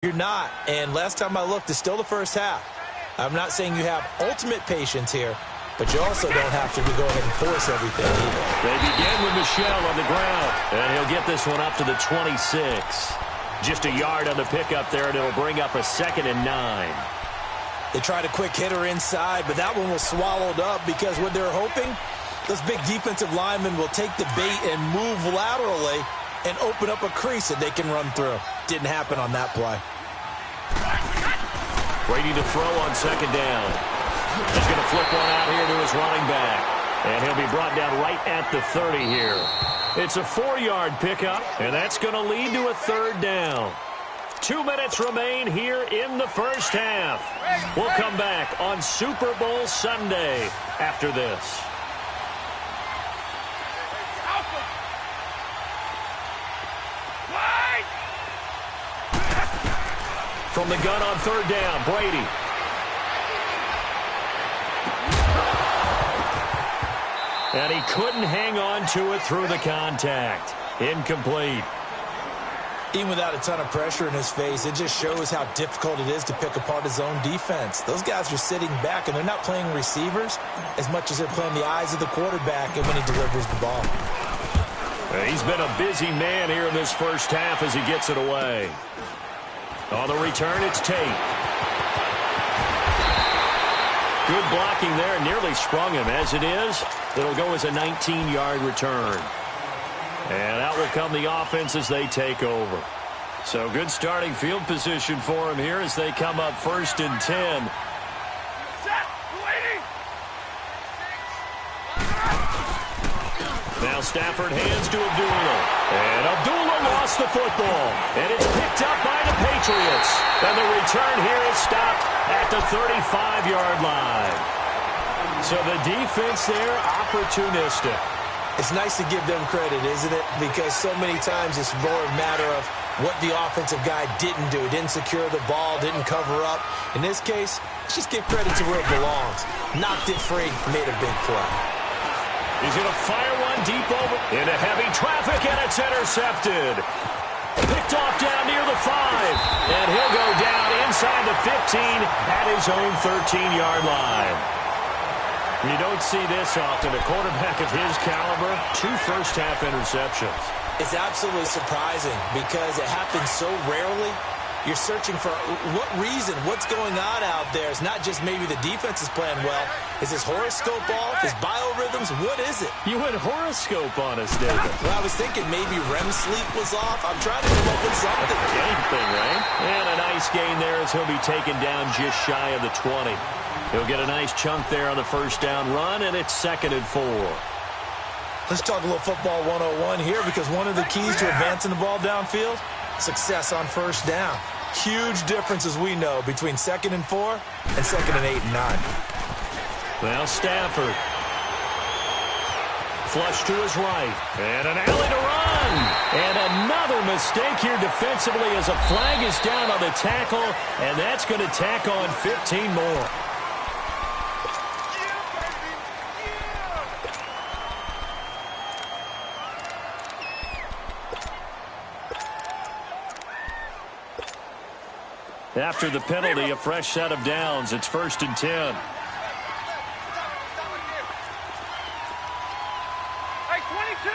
You're not. And last time I looked, it's still the first half. I'm not saying you have ultimate patience here, but you also don't have to go ahead and force everything either. They begin with Michelle on the ground, and he'll get this one up to the 26. Just a yard on the pickup there, and it'll bring up a 2nd and 9. They tried a quick hitter inside, but that one was swallowed up because what they're hoping, those big defensive linemen will take the bait and move laterally and open up a crease that they can run through. Didn't happen on that play. Brady to throw on 2nd down. He's going to flip one out here to his running back. And he'll be brought down right at the 30 here. It's a 4-yard pickup, and that's going to lead to a 3rd down. 2 minutes remain here in the first half. We'll come back on Super Bowl Sunday after this. From the gun on 3rd down, Brady. And he couldn't hang on to it through the contact. Incomplete. Even without a ton of pressure in his face, it just shows how difficult it is to pick apart his own defense. Those guys are sitting back, and they're not playing receivers as much as they're playing the eyes of the quarterback and when he delivers the ball. He's been a busy man here in this first half as he gets it away. On the return, it's Tate. Good blocking there, nearly sprung him. As it is, it'll go as a 19-yard return. And out will come the offense as they take over. So good starting field position for him here as they come up 1st and 10. Now Stafford hands to Abdullah. And Abdullah lost the football. And it's picked up by the Patriots. And the return here is stopped at the 35-yard line. So the defense there, opportunistic. It's nice to give them credit, isn't it? Because so many times it's more a matter of what the offensive guy didn't do. Didn't secure the ball, didn't cover up. In this case, let's just give credit to where it belongs. Knocked it free, made a big play. He's going to fire one deep over into heavy traffic, and it's intercepted. Picked off down near the 5. And he'll go down inside the 15 at his own 13-yard line. You don't see this often. A quarterback of his caliber, 2 first-half interceptions. It's absolutely surprising because it happens so rarely. You're searching for what reason, what's going on out there. It's not just maybe the defense is playing well. Is his horoscope off? His biorhythms? What is it? You went horoscope on us, David. Well, I was thinking maybe REM sleep was off. I'm trying to come up with something. Anything, right? And a nice gain there as he'll be taken down just shy of the 20. He'll get a nice chunk there on the first down run, and it's 2nd and 4. Let's talk a little football 101 here because one of the keys to advancing the ball downfield, success on first down. Huge difference, as we know, between 2nd and 4 and 2nd and 8 and 9. Well, Stafford. Flush to his right. And an alley to run. And another mistake here defensively as a flag is down on the tackle, and that's going to tack on 15 more. After the penalty, a fresh set of downs. It's 1st and 10. Hey, 22!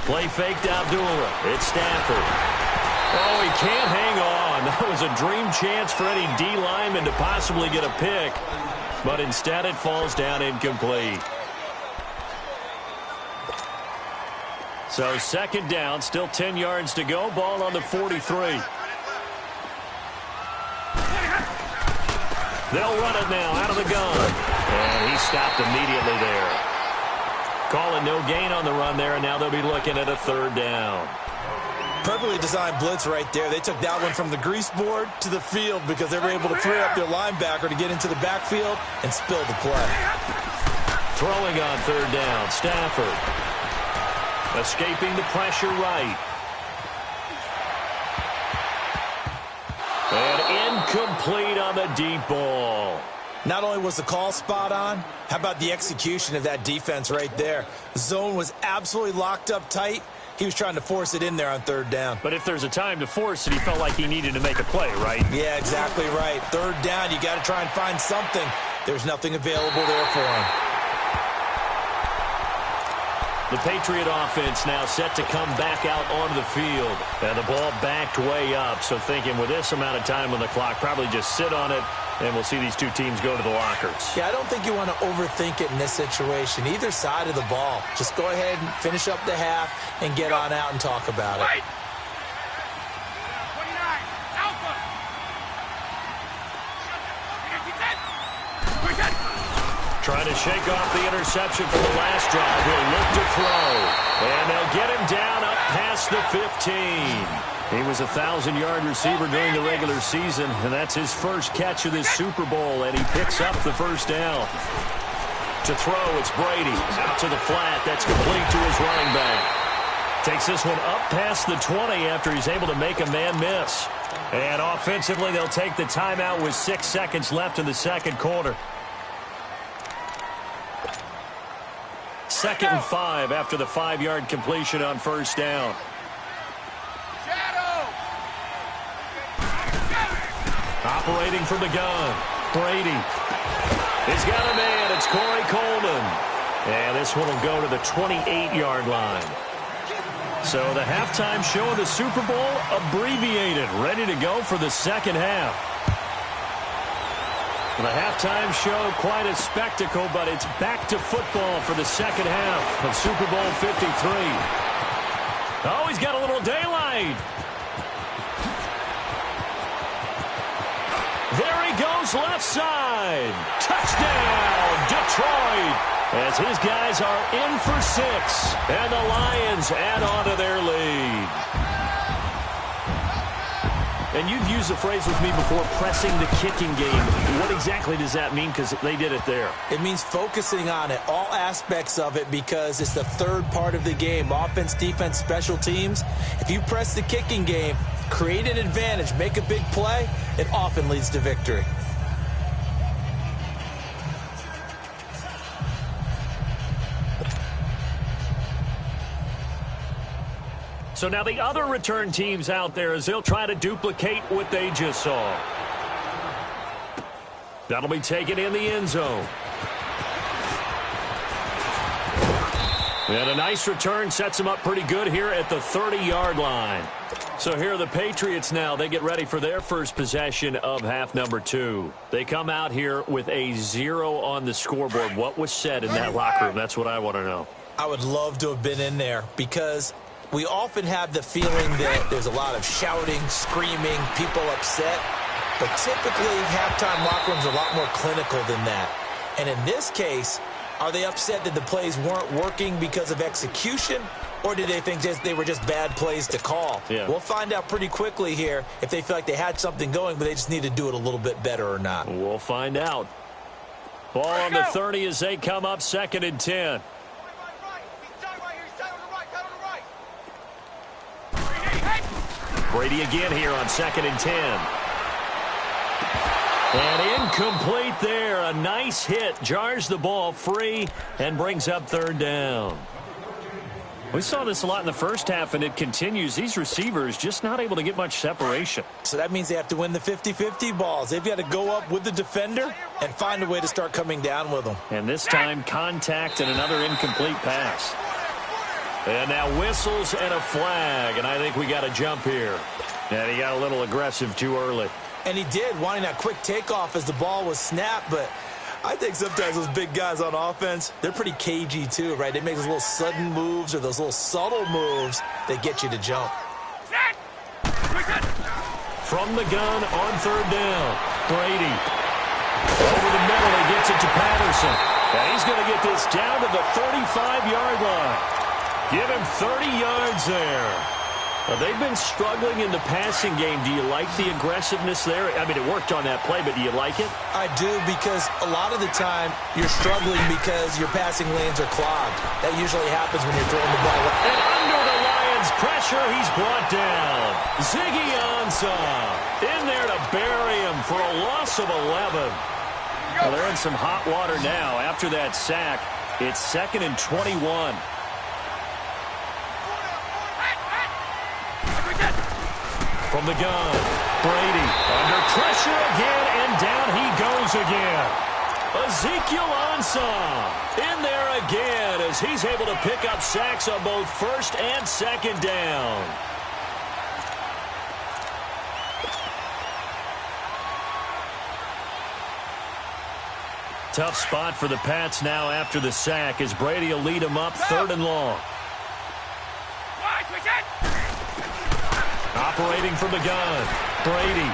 Play fake to Abdullah. It's Stafford. Oh, he can't hang on. That was a dream chance for any D lineman to possibly get a pick. But instead it falls down incomplete. So 2nd down, still 10 yards to go. Ball on the 43. They'll run it now out of the gun. And he stopped immediately there. Calling no gain on the run there, and now they'll be looking at a 3rd down. Perfectly designed blitz right there. They took that one from the grease board to the field because they were able to free up their linebacker to get into the backfield and spill the play. Throwing on 3rd down, Stafford. Escaping the pressure right. And incomplete on the deep ball. Not only was the call spot on, how about the execution of that defense right there? The zone was absolutely locked up tight. He was trying to force it in there on third down. But if there's a time to force it, he felt like he needed to make a play, right? Yeah, exactly right. Third down, you got to try and find something. There's nothing available there for him. The Patriot offense now set to come back out onto the field. And the ball backed way up. So thinking with this amount of time on the clock, probably just sit on it, and we'll see these two teams go to the lockers. Yeah, I don't think you want to overthink it in this situation. Either side of the ball. Just go ahead and finish up the half and get on out and talk about it. Trying to shake off the interception from the last drive. He'll look to throw. And they'll get him down up past the 15. He was a 1,000-yard receiver during the regular season, and that's his first catch of this Super Bowl, and he picks up the first down. To throw, it's Brady. Out to the flat. That's complete to his running back. Takes this one up past the 20 after he's able to make a man miss. And offensively, they'll take the timeout with 6 seconds left in the second quarter. 2nd and 5 after the 5-yard completion on first down. Operating from the gun, Brady. He's got a man. It's Corey Coleman. And this one will go to the 28-yard line. So the halftime show of the Super Bowl abbreviated, ready to go for the second half. The halftime show, quite a spectacle, but it's back to football for the second half of Super Bowl 53. Oh, he's got a little daylight. There he goes, left side. Touchdown, Detroit. As his guys are in for 6, and the Lions add on to their lead. And you've used the phrase with me before, pressing the kicking game. What exactly does that mean? Because they did it there. It means focusing on it, all aspects of it, because it's the third part of the game. Offense, defense, special teams. If you press the kicking game, create an advantage, make a big play, it often leads to victory. So now the other return teams out there as they'll try to duplicate what they just saw. That'll be taken in the end zone. And a nice return sets them up pretty good here at the 30-yard line. So here are the Patriots now. They get ready for their first possession of half number 2. They come out here with a 0 on the scoreboard. What was said in that locker room? That's what I want to know. I would love to have been in there because we often have the feeling that there's a lot of shouting, screaming, people upset. But typically, halftime locker rooms are a lot more clinical than that. And in this case, are they upset that the plays weren't working because of execution? Or did they think they were just bad plays to call? Yeah. We'll find out pretty quickly here if they feel like they had something going, but they just need to do it a little bit better or not. We'll find out. Ball on the 30 as they come up 2nd and 10. Brady again here on 2nd and 10. And incomplete there. A nice hit. Jars the ball free and brings up 3rd down. We saw this a lot in the first half, and it continues. These receivers just not able to get much separation. So that means they have to win the 50-50 balls. They've got to go up with the defender and find a way to start coming down with them. And this time, contact and another incomplete pass. And now whistles and a flag, and I think we got a jump here. And he got a little aggressive too early. And he did, wanting that quick takeoff as the ball was snapped, but I think sometimes those big guys on offense, they're pretty cagey too, right? They make those little sudden moves or those little subtle moves that get you to jump. From the gun on 3rd down, Brady. Over the middle, he gets it to Patterson. And he's going to get this down to the 35-yard line. Give him 30 yards there. They've been struggling in the passing game. Do you like the aggressiveness there? I mean, it worked on that play, but do you like it? I do, because a lot of the time you're struggling because your passing lanes are clogged. That usually happens when you're throwing the ball. And under the Lions' pressure, he's brought down. Ziggy Ansah in there to bury him for a loss of 11. Well, they're in some hot water now. After that sack, it's 2nd and 21. From the gun, Brady under pressure again, and down he goes again. Ezekiel Ansah in there again as he's able to pick up sacks on both 1st and 2nd down. Tough spot for the Pats now after the sack as Brady will lead them up 3rd and long. Operating from the gun, Brady.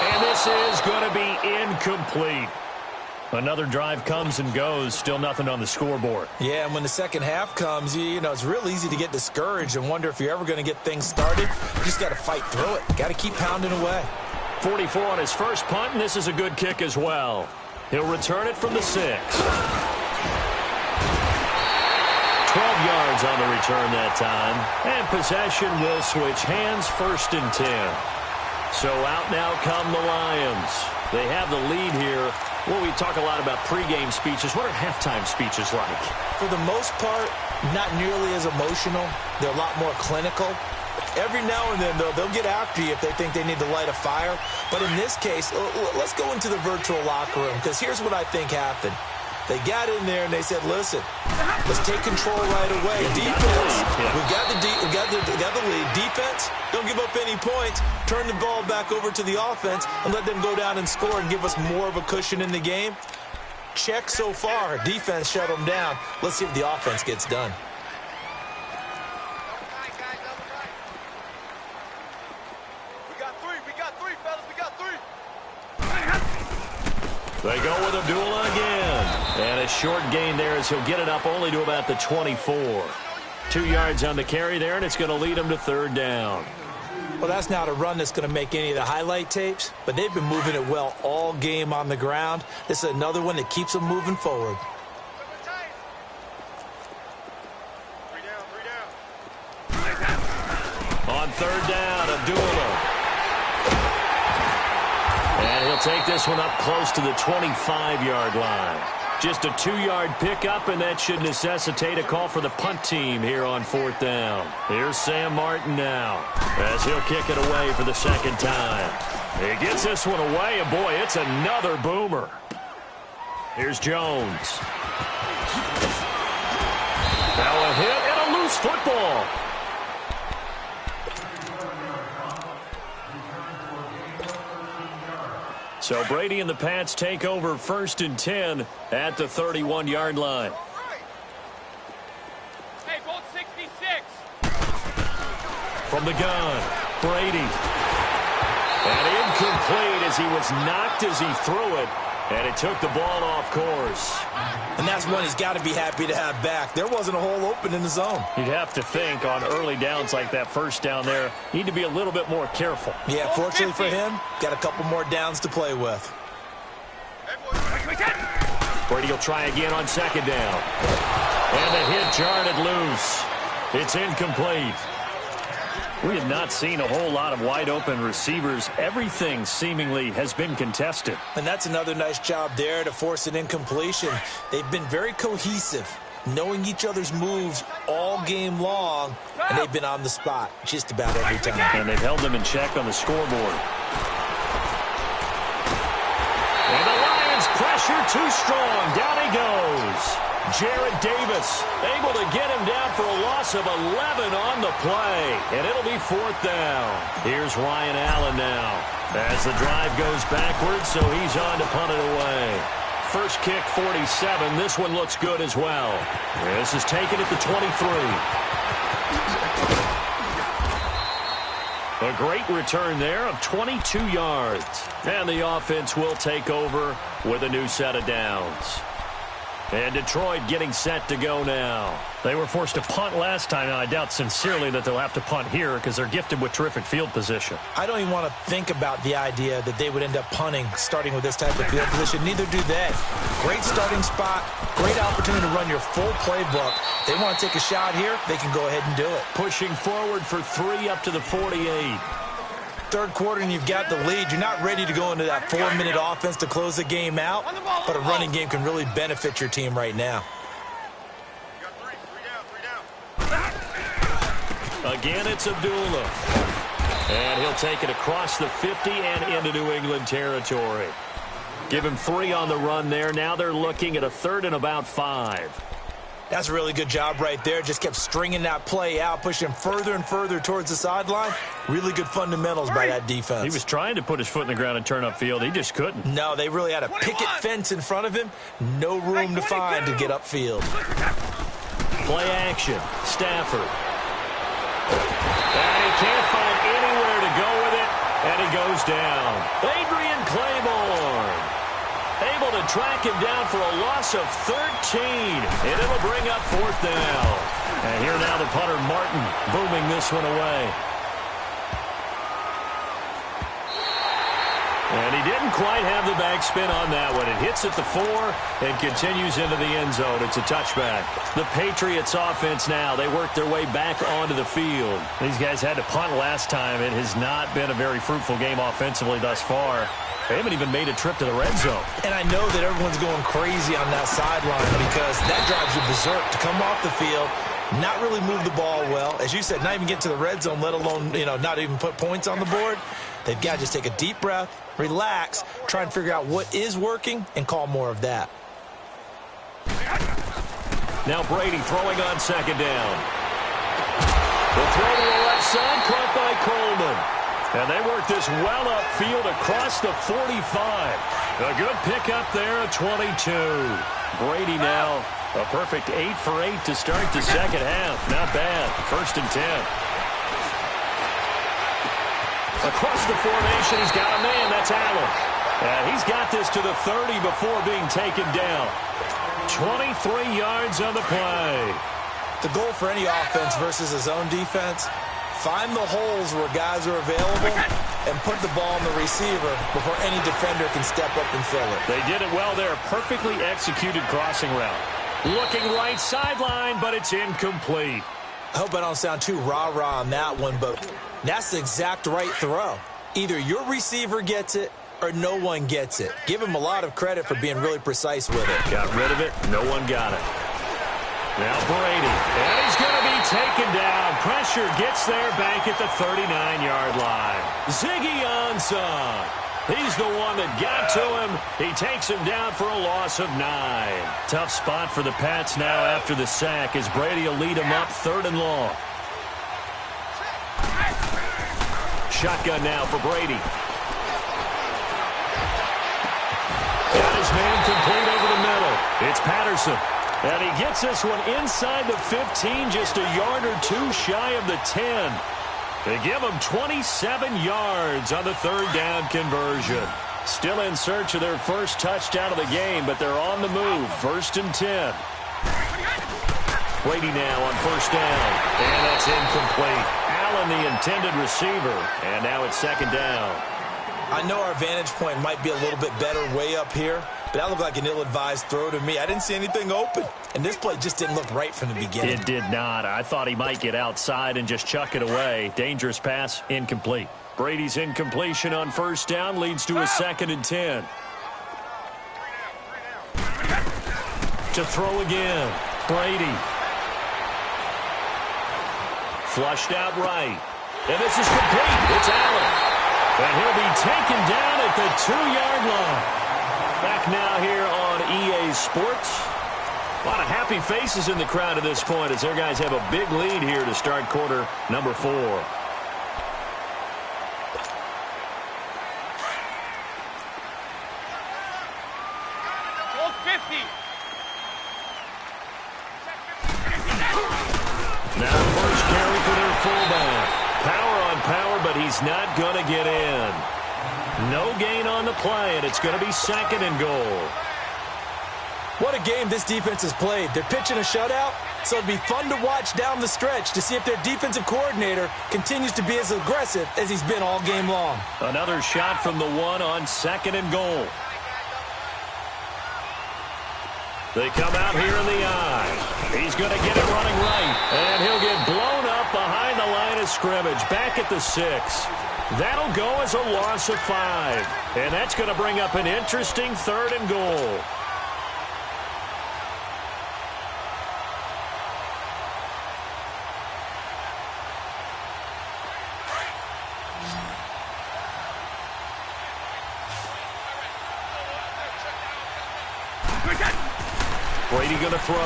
And this is going to be incomplete. Another drive comes and goes, still nothing on the scoreboard. Yeah, and when the second half comes, you know, it's real easy to get discouraged and wonder if you're ever going to get things started. You just got to fight through it. Got to keep pounding away. 44 on his first punt, and this is a good kick as well. He'll return it from the 6. 12 yards on the return that time. And possession will switch hands, 1st and 10. So out now come the Lions. They have the lead here. Well, we talk a lot about pregame speeches. What are halftime speeches like? For the most part, not nearly as emotional. They're a lot more clinical. Every now and then, though, they'll get after you if they think they need to light a fire. But in this case, let's go into the virtual locker room, because here's what I think happened. They got in there and they said, listen, let's take control right away. Defense, we got the lead. Defense, don't give up any points. Turn the ball back over to the offense and let them go down and score and give us more of a cushion in the game. Check so far. Defense shut them down. Let's see if the offense gets done. They go with Abdullah again. And a short gain there as he'll get it up only to about the 24. 2 yards on the carry there, and it's going to lead him to 3rd down. Well, that's not a run that's going to make any of the highlight tapes, but they've been moving it well all game on the ground. This is another one that keeps them moving forward. On 3rd down, Abdullah. And he'll take this one up close to the 25-yard line. Just a 2-yard pickup, and that should necessitate a call for the punt team here on 4th down. Here's Sam Martin now as he'll kick it away for the 2nd time. He gets this one away, and boy, it's another boomer. Here's Jones. Now a hit and a loose football. So Brady and the Pats take over 1st and 10 at the 31-yard line. Hey, Bolt 66. From the gun, Brady. And incomplete as he was knocked as he threw it. And it took the ball off course. And that's one he's got to be happy to have back. There wasn't a hole open in the zone. You'd have to think on early downs like that 1st down there, need to be a little bit more careful. Yeah, fortunately for him, got a couple more downs to play with. Brady will try again on 2nd down. And the hit jarred it loose. It's incomplete. We have not seen a whole lot of wide-open receivers. Everything seemingly has been contested. And that's another nice job there to force an incompletion. They've been very cohesive, knowing each other's moves all game long, and they've been on the spot just about every time. And they've held them in check on the scoreboard. And the Lions pressure too strong. Down he goes. Jarrett Davis able to get him down for a loss of 11 on the play. And it'll be 4th down. Here's Ryan Allen now as the drive goes backwards, so he's on to punt it away. First kick, 47. This one looks good as well. This is taken at the 23. A great return there of 22 yards. And the offense will take over with a new set of downs. And Detroit getting set to go now. They were forced to punt last time, and I doubt sincerely that they'll have to punt here because they're gifted with terrific field position. I don't even want to think about the idea that they would end up punting starting with this type of field position. Neither do they. Great starting spot, great opportunity to run your full playbook. They want to take a shot here, they can go ahead and do it. Pushing forward for 3 up to the 48. third quarter and you've got the lead, you're not ready to go into that 4-minute offense to close the game out, but a running game can really benefit your team right now. Again, it's Abdullah. And he'll take it across the 50 and into New England territory. Give him 3 on the run there. Now they're looking at a 3rd and about 5. That's a really good job right there. Just kept stringing that play out, pushing him further and further towards the sideline. Really good fundamentals by that defense. He was trying to put his foot in the ground and turn upfield. He just couldn't. No, they really had a picket fence in front of him. No room to find to get upfield. Play action. Stafford. And he can't find anywhere to go with it, and he goes down. Adrian Claiborne able to track him down for a loss of 13, and it'll bring up 4th down. And here now the punter, Martin, booming this one away. And he didn't quite have the backspin on that one. It hits at the 4 and continues into the end zone. It's a touchback. The Patriots offense now, they work their way back onto the field. These guys had to punt last time. It has not been a very fruitful game offensively thus far. They haven't even made a trip to the red zone. And I know that everyone's going crazy on that sideline because that drives you berserk to come off the field, not really move the ball well. As you said, not even get to the red zone, let alone, not even put points on the board. They've got to just take a deep breath, relax, try and figure out what is working, and call more of that. Now Brady throwing on 2nd down. The throw to the left side, caught by Coleman. And they work this well upfield across the 45. A good pickup there at 22. Brady now a perfect 8 for 8 to start the second half. Not bad. 1st and 10. Across the formation, he's got a man. That's Allen. And he's got this to the 30 before being taken down. 23 yards on the play. The goal for any offense versus his own defense, find the holes where guys are available and put the ball on the receiver before any defender can step up and fill it. They did it well there. Perfectly executed crossing route. Looking right sideline, but it's incomplete. I hope I don't sound too rah-rah on that one, but that's the exact right throw. Either your receiver gets it or no one gets it. Give him a lot of credit for being really precise with it. Got rid of it. No one got it. Now Brady. And he's going to be taken down. Pressure gets there back at the 39-yard line. Ziggy Ansah. He's the one that got to him. He takes him down for a loss of 9. Tough spot for the Pats now after the sack as Brady will lead him up 3rd and long. Shotgun now for Brady. Got his man complete over the middle. It's Patterson. And he gets this one inside the 15, just a yard or 2 shy of the 10. They give him 27 yards on the 3rd down conversion. Still in search of their first touchdown of the game, but they're on the move. 1st and 10. Brady now on 1st down. And that's incomplete. Allen, the intended receiver. And now it's 2nd down. I know our vantage point might be a little bit better way up here, but that looked like an ill-advised throw to me. I didn't see anything open, and this play just didn't look right from the beginning. It did not. I thought he might get outside and just chuck it away. Dangerous pass, incomplete. Brady's incompletion on 1st down leads to a 2nd and 10. To throw again. Brady. Flushed out right. And this is complete. It's Allen. And he'll be taken down at the 2-yard line. Back now here on EA Sports. A lot of happy faces in the crowd at this point as their guys have a big lead here to start quarter number 4. Goal 50. Now first carry for their fullback. Power on power, but he's not going to get in. No gain on the play, and it's going to be 2nd and goal. What a game this defense has played. They're pitching a shutout, so it'll be fun to watch down the stretch to see if their defensive coordinator continues to be as aggressive as he's been all game long. Another shot from the 1 on 2nd and goal. They come out here in the eye. He's going to get it running right, and he'll get blown up behind the line of scrimmage, back at the 6. That'll go as a loss of 5. And that's going to bring up an interesting 3rd and goal. Brady going to throw.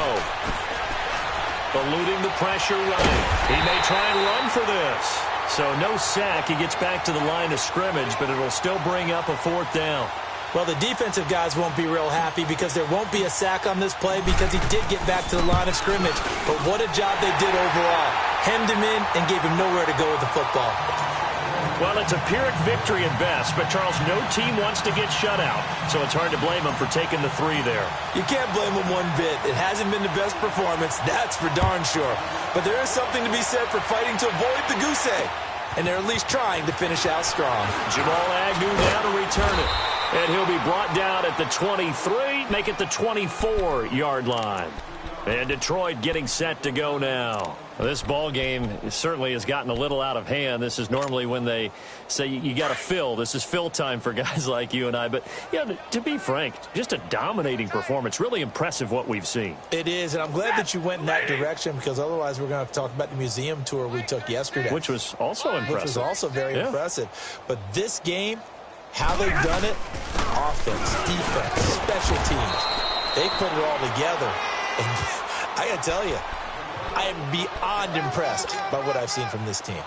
Eluding the pressure right. He may try and run for this. So no sack. He gets back to the line of scrimmage, but it'll still bring up a 4th down. Well, the defensive guys won't be real happy because there won't be a sack on this play because he did get back to the line of scrimmage. But what a job they did overall. Hemmed him in and gave him nowhere to go with the football. Well, it's a Pyrrhic victory at best, but, Charles, no team wants to get shut out, so it's hard to blame them for taking the 3 there. You can't blame them one bit. It hasn't been the best performance, that's for darn sure. But there is something to be said for fighting to avoid the goose egg, and they're at least trying to finish out strong. Jamal Agnew now to return it, and he'll be brought down at the 23, make it the 24-yard line. And Detroit getting set to go now. Well, this ball game certainly has gotten a little out of hand. This is normally when they say you got to fill. This is fill time for guys like you and I. But, yeah, to be frank, just a dominating performance. Really impressive what we've seen. It is, and I'm glad that you went in that direction because otherwise we're going to have to talk about the museum tour we took yesterday. Which was also impressive. Which was also very impressive. But this game, how they've done it, offense, defense, special teams, they put it all together. And I got to tell you, I am beyond impressed by what I've seen from this team.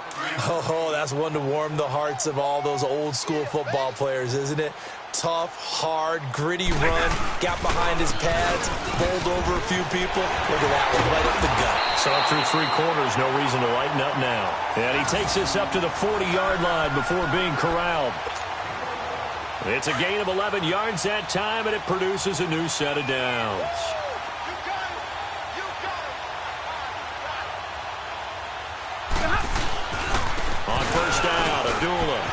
Oh, that's one to warm the hearts of all those old school football players, isn't it? Tough, hard, gritty run, got behind his pads, bowled over a few people. Look at that one, right up the gut. So through 3 quarters, no reason to lighten up now. And he takes this up to the 40-yard line before being corralled. It's a gain of 11 yards that time, and it produces a new set of downs. On first down, Abdullah.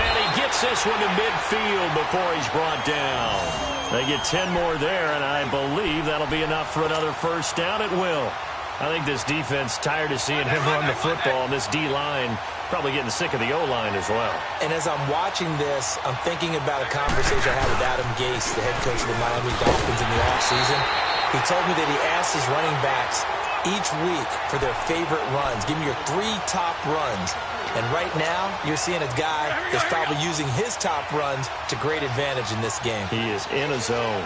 And he gets this one to midfield before he's brought down. They get 10 more there, and I believe that'll be enough for another first down. It will. I think this defense tired of seeing him run the football, and this D-line probably getting sick of the O-line as well. And as I'm watching this, I'm thinking about a conversation I had with Adam Gase, the head coach of the Miami Dolphins in the offseason. He told me that he asked his running backs each week for their favorite runs. Give me your 3 top runs. And right now, you're seeing a guy that's probably using his top runs to great advantage in this game. He is in a zone.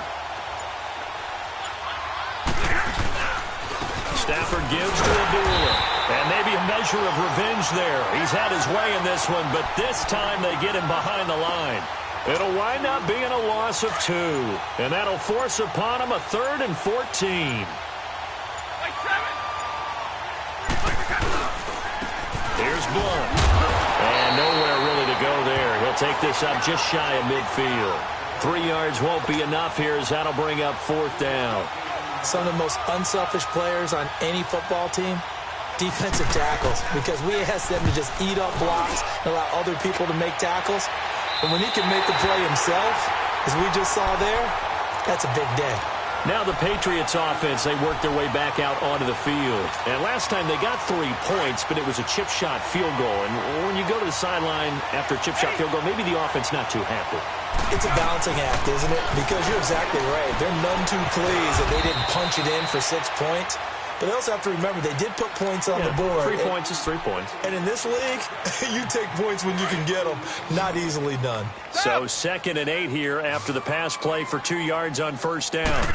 Stafford gives to Abdullah. And maybe a measure of revenge there. He's had his way in this one, but this time they get him behind the line. It'll wind up being a loss of 2. And that'll force upon him a 3rd and 14. Here's Blunt. And nowhere really to go there. He'll take this up just shy of midfield. 3 yards won't be enough here as that'll bring up 4th down. Some of the most unselfish players on any football team, defensive tackles, because we ask them to just eat up blocks and allow other people to make tackles. But when he can make the play himself, as we just saw there, that's a big day. Now the Patriots offense, they worked their way back out onto the field. And last time they got 3 points, but it was a chip shot field goal. And when you go to the sideline after a chip shot field goal, maybe the offense not too happy. It's a balancing act, isn't it? Because you're exactly right. They're none too pleased that they didn't punch it in for 6 points. But they also have to remember they did put points on the board. 3 points is 3 points. And in this league, you take points when you can get them. Not easily done. So 2nd and 8 here after the pass play for 2 yards on first down.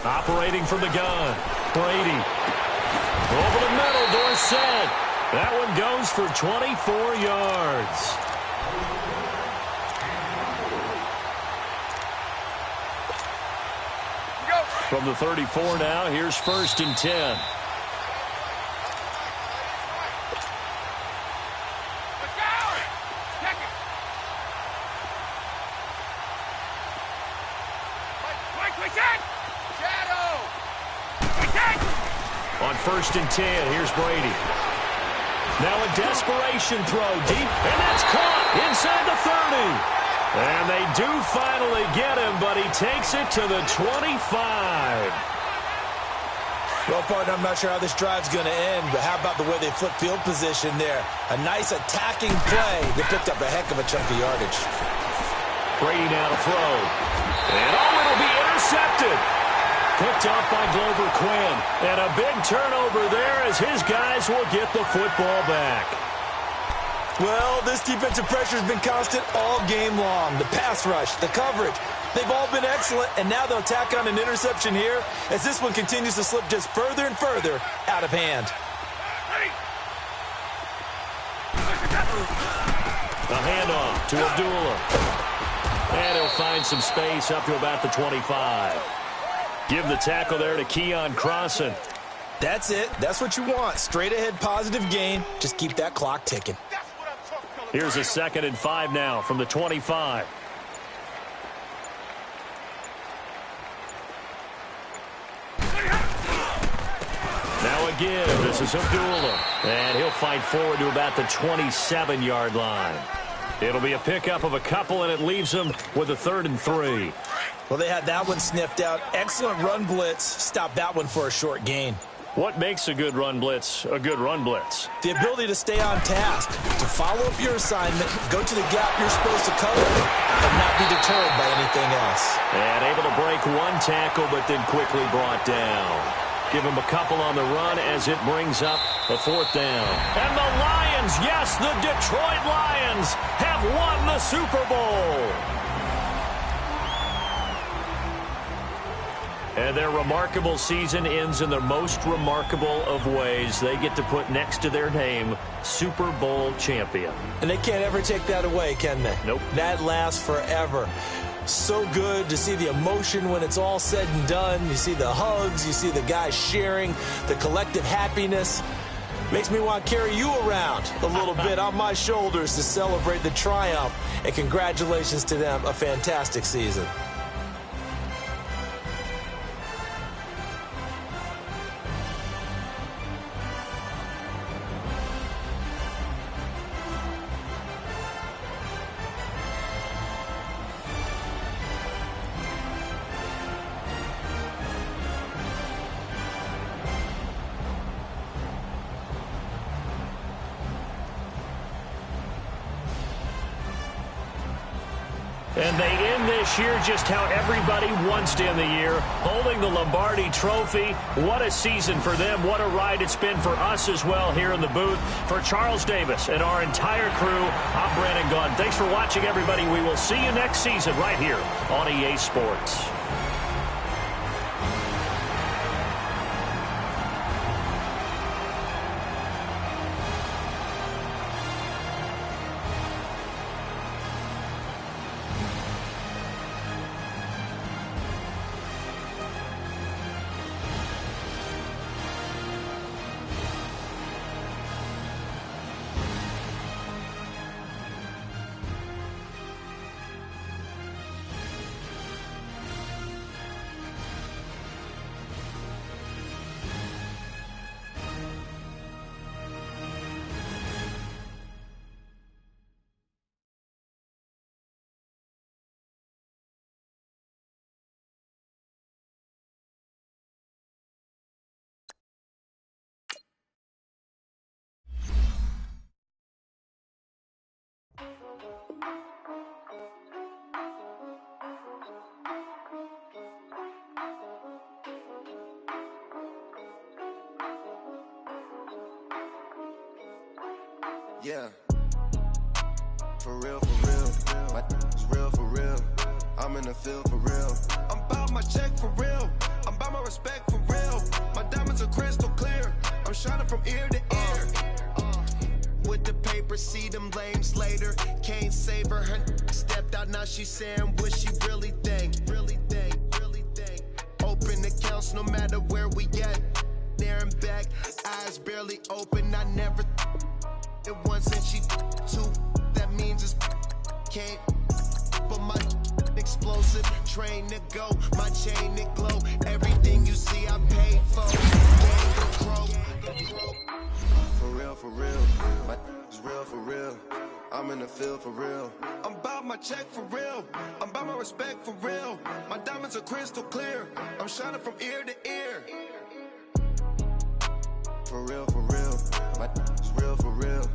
Operating from the gun. Brady. Over the middle, Dorsett. That one goes for 24 yards. From the 34 now, here's 1st and 10. On 1st and 10, here's Brady. Now a desperation throw deep, and that's caught inside the 30. And they do finally get him, but he takes it to the 25. Well, partner, I'm not sure how this drive's going to end, but how about the way they flip field position there? A nice attacking play that picked up a heck of a chunk of yardage. Brady now to throw. And it'll be intercepted. Picked up by Glover Quinn. And a big turnover there as his guys will get the football back. Well, this defensive pressure has been constant all game long. The pass rush, the coverage, they've all been excellent, and now they'll tack on an interception here as this one continues to slip just further and further out of hand. A handoff to Abdullah. And he'll find some space up to about the 25. Give the tackle there to Keon Crossan. That's it. That's what you want. Straight ahead positive gain. Just keep that clock ticking. Here's a 2nd and 5 now from the 25. Now again, this is Abdullah. And he'll fight forward to about the 27-yard line. It'll be a pickup of a couple, and it leaves them with a 3rd and 3. Well, they had that one sniffed out. Excellent run blitz. Stop that one for a short gain. What makes a good run blitz a good run blitz? The ability to stay on task, to follow up your assignment, go to the gap you're supposed to cover, and not be deterred by anything else. And able to break one tackle, but then quickly brought down. Give him a couple on the run as it brings up a 4th down. And the Lions, yes, the Detroit Lions have won the Super Bowl. And their remarkable season ends in the most remarkable of ways. They get to put next to their name, Super Bowl champion. And they can't ever take that away, can they? Nope. That lasts forever. So good to see the emotion when it's all said and done. You see the hugs, you see the guys sharing, the collective happiness. Makes me want to carry you around a little bit on my shoulders to celebrate the triumph. And congratulations to them, a fantastic season. And they end this year just how everybody wants to end the year, holding the Lombardi Trophy. What a season for them. What a ride it's been for us as well here in the booth. For Charles Davis and our entire crew, I'm Brandon Gunn. Thanks for watching, everybody. We will see you next season right here on EA Sports. Yeah, for real, my is real for real. I'm in the field for real. I'm about my check for real. I'm about my respect for real. My diamonds are crystal clear. I'm shining from ear to ear. With the paper, see them lames later. Can't save her. Her stepped out, now she's saying what she really think. Open accounts no matter where we at. There and back, eyes barely open. I never it once and she two. That means it's can't. But my explosive train to go, my chain to glow. Everything you see I paid for. For real, my is real for real. I'm in the field for real. I'm about my check for real. I'm about my respect for real. My diamonds are crystal clear. I'm shining from ear to ear. For real, my is real for real.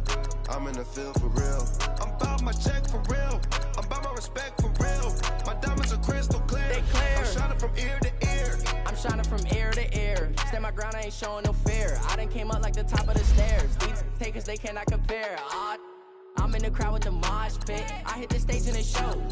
I'm in the field for real. I'm about my check for real. I'm about my respect for real. My diamonds are crystal clear. They clear. I'm shining from ear to ear. I'm shining from ear to ear. Stand my ground, I ain't showing no fear. I done came up like the top of the stairs. These takers, they cannot compare. I'm in the crowd with the mosh pit. I hit the stage and it showed.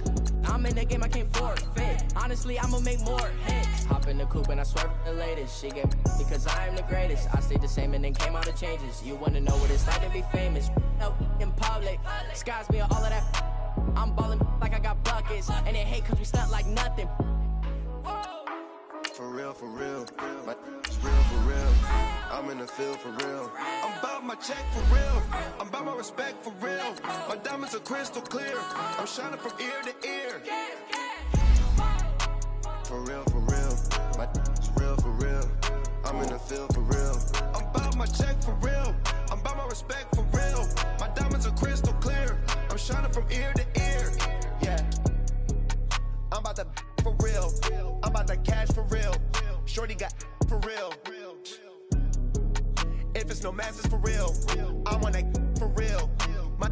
I'm in the game, I can't forfeit. Honestly, I'ma make more hits. Hop in the coupe and I swerve the latest. She get because I am the greatest. I stayed the same and then came out of changes. You wanna know what it's like to be famous? No, in public, skies me all of that. I'm ballin' like I got buckets. And they hate cause we stunt like nothing. For real, my is real for real. I'm in the field for real. I'm about my check for real. I'm about my respect for real. My diamonds are crystal clear. I'm shining from ear to ear. For real, my is real for real. I'm in the field for real. I'm about my check for real. I'm about my respect for real. My diamonds are crystal clear. I'm shining from ear to ear. Yeah. I'm about to for real. I'm about to cash for real. Shorty got for real. If it's no masses for real, I want that for real. My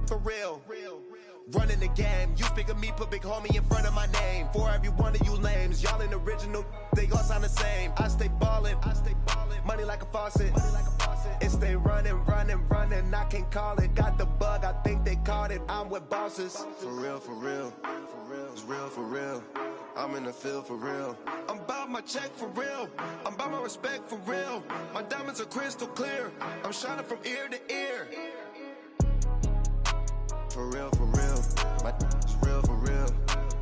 for real. Running the game. You speak of me, put big homie in front of my name. For every one of you lames, y'all in original, they all sound the same. I stay ballin', money like a faucet. It stay running, I can't call it. Got the bug, I think they caught it. I'm with bosses. For real, it's real for real. I'm in the field for real. I'm about my check for real. I'm about my respect for real. My diamonds are crystal clear. I'm shining from ear to ear. For real, my is real for real.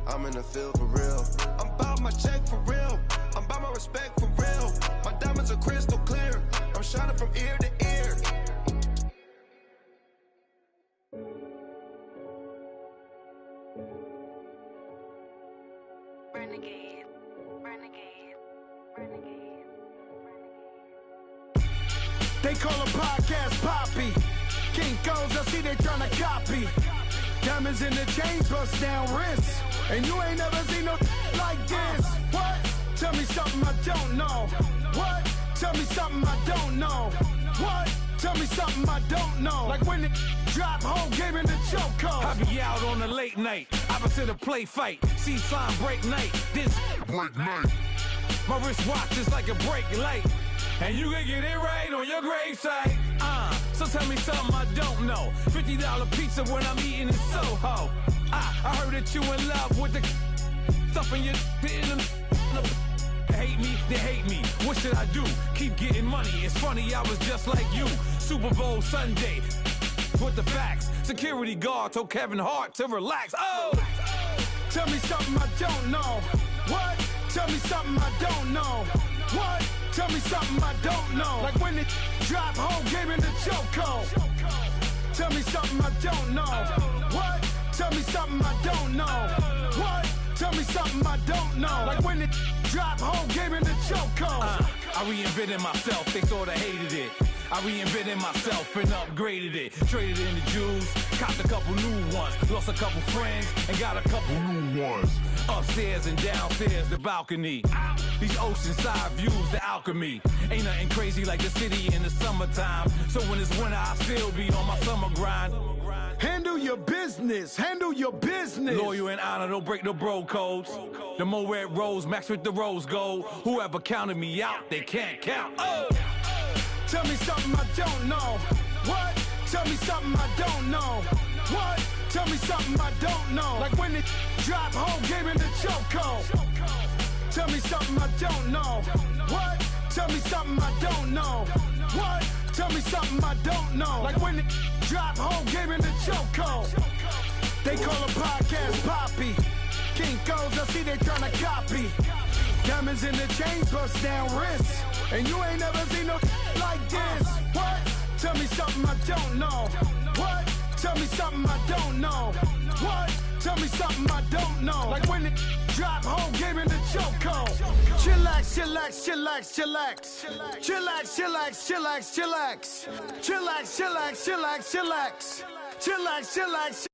I'm in the field for real. I'm about my check for real. I'm about my respect for real. My diamonds are crystal clear. I'm shining from ear to ear. Renegade. They call a podcast Poppy. King goes, I see they tryna copy. Diamonds in the chains, bust down wrists. And you ain't never seen no like this. What? Tell me something I don't know. What? Tell me something I don't know. What? Tell me something I don't know. Like when it drop, whole game in the chokehold. I be out on a late night, opposite a play fight. See sign break night, this break night. My wristwatch is like a break light. And you can get it right on your gravesite. So tell me something I don't know. $50 pizza when I'm eating in Soho. I heard that you in love with the stuff in your hate me, they hate me. What should I do? Keep getting money. It's funny, I was just like you. Super Bowl Sunday. With the facts. Security guard told Kevin Hart to relax. Oh! Tell me something I don't know. What? Tell me something I don't know. What? Tell me something I don't know. Like when it drop, whole game in the chokehold. Tell me something I don't know. What? Tell me something I don't know. What? Tell me something I don't know. Like when it drop, whole game in the chokehold. I reinvented myself, they sorta hated it. I reinvented myself and upgraded it. Traded in the jewels, copped a couple new ones. Lost a couple friends and got a couple new ones. Upstairs and downstairs, the balcony. These oceanside views, the alchemy. Ain't nothing crazy like the city in the summertime. So when it's winter, I still be on my summer grind. Handle your business, handle your business. Loyal and honor, don't break the bro codes. The more red rose, max with the rose gold. Whoever counted me out, they can't count. Oh! Tell me something I don't know. What? Tell me something I don't know. What? Tell me something I don't know. Like when it drop, whole game in the chokehold. Tell me something I don't know. What? Tell me something I don't know. What? Tell me something I don't know. Like when it drop, whole game in the chokehold. They call a podcast Poppy. King goes, I see they tryna copy. Diamonds in the chains, bust down wrists. And you ain't never seen no like this. What? Tell me something I don't know. What? Tell me something I don't know. What? Tell me something I don't know. Like when it drop, whole game in the chokehold. Chillax, chillax, chillax, chillax. Chillax, chillax, chillax, chillax. Chillax, chillax, chillax, chillax. Chillax, chillax.